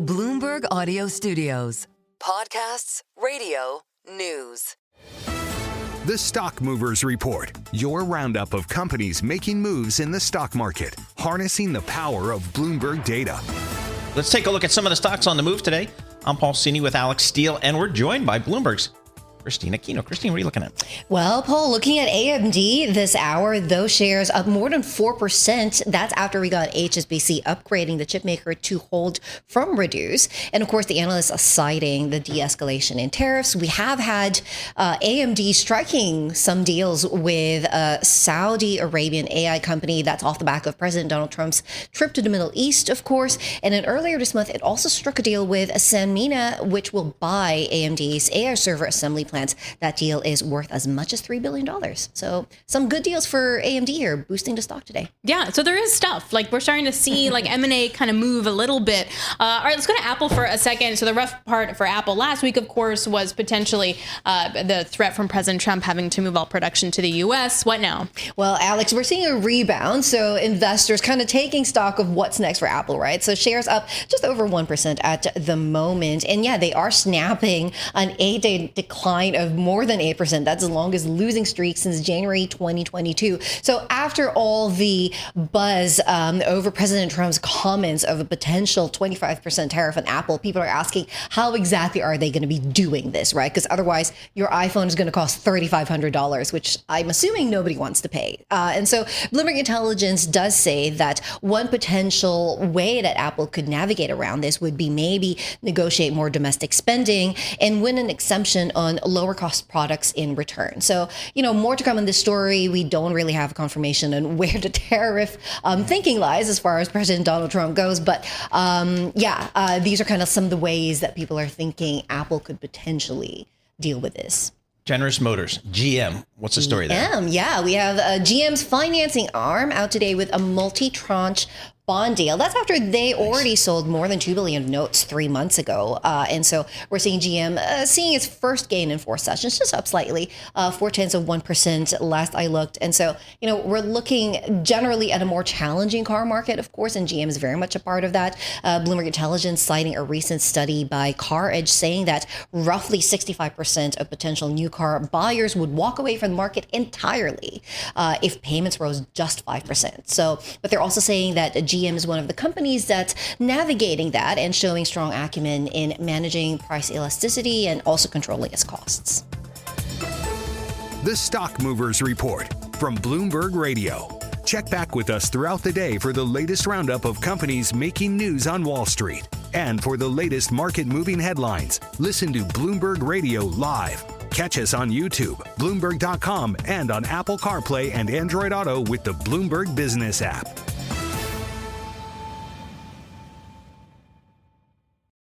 Bloomberg Audio Studios. Podcasts, radio, news. The Stock Movers Report, your roundup of companies making moves in the stock market, harnessing the power of Bloomberg data. Let's take a look at some of the stocks on the move today. I'm Paul Cini with Alex Steele, and we're joined by Bloomberg's Christine Aquino. Christine, what are you looking at? Well, Paul, looking at AMD this hour, those shares up more than 4%. That's after we got HSBC upgrading the chipmaker to hold from reduce. And of course, the analysts are citing the de-escalation in tariffs. We have had AMD striking some deals with a Saudi Arabian AI company. That's off the back of President Donald Trump's trip to the Middle East, of course. And then earlier this month, it also struck a deal with Sanmina, which will buy AMD's AI server assembly plants. That deal is worth as much as $3 billion. So some good deals for AMD here, boosting the stock today. Yeah, so there is stuff. Like, we're starting to see like M&A kind of move a little bit. All right, let's go to Apple for a second. So the rough part for Apple last week, of course, was potentially the threat from President Trump having to move all production to the U.S. What now? Well, Alex, we're seeing a rebound. So investors kind of taking stock of what's next for Apple, right? So shares up just over 1% at the moment. And yeah, they are snapping an 8-day decline of more than 8%. That's the longest losing streak since January 2022. So after all the buzz over President Trump's comments of a potential 25% tariff on Apple, people are asking how exactly are they going to be doing this, right? Because otherwise your iPhone is going to cost $3,500, which I'm assuming nobody wants to pay. And so Bloomberg Intelligence does say that one potential way that Apple could navigate around this would be maybe negotiate more domestic spending and win an exemption on lower cost products in return. So, more to come in this story. We don't really have confirmation on where the tariff thinking lies as far as President Donald Trump goes. But these are kind of some of the ways that people are thinking Apple could potentially deal with this. Generous Motors, GM. What's the story there? Yeah, we have GM's financing arm out today with a multi-tranche bond deal. That's after they already sold more than 2 billion of notes 3 months ago. And so we're seeing GM seeing its first gain in 4 sessions, just up slightly, 0.4% last I looked. And so, we're looking generally at a more challenging car market, of course, and GM is very much a part of that. Bloomberg Intelligence citing a recent study by CarEdge saying that roughly 65% of potential new car buyers would walk away from the market entirely if payments rose just 5%. So, but they're also saying that GM is one of the companies that's navigating that and showing strong acumen in managing price elasticity and also controlling its costs. The Stock Movers Report from Bloomberg Radio. Check back with us throughout the day for the latest roundup of companies making news on Wall Street. And for the latest market-moving headlines, listen to Bloomberg Radio live. Catch us on YouTube, Bloomberg.com, and on Apple CarPlay and Android Auto with the Bloomberg Business app.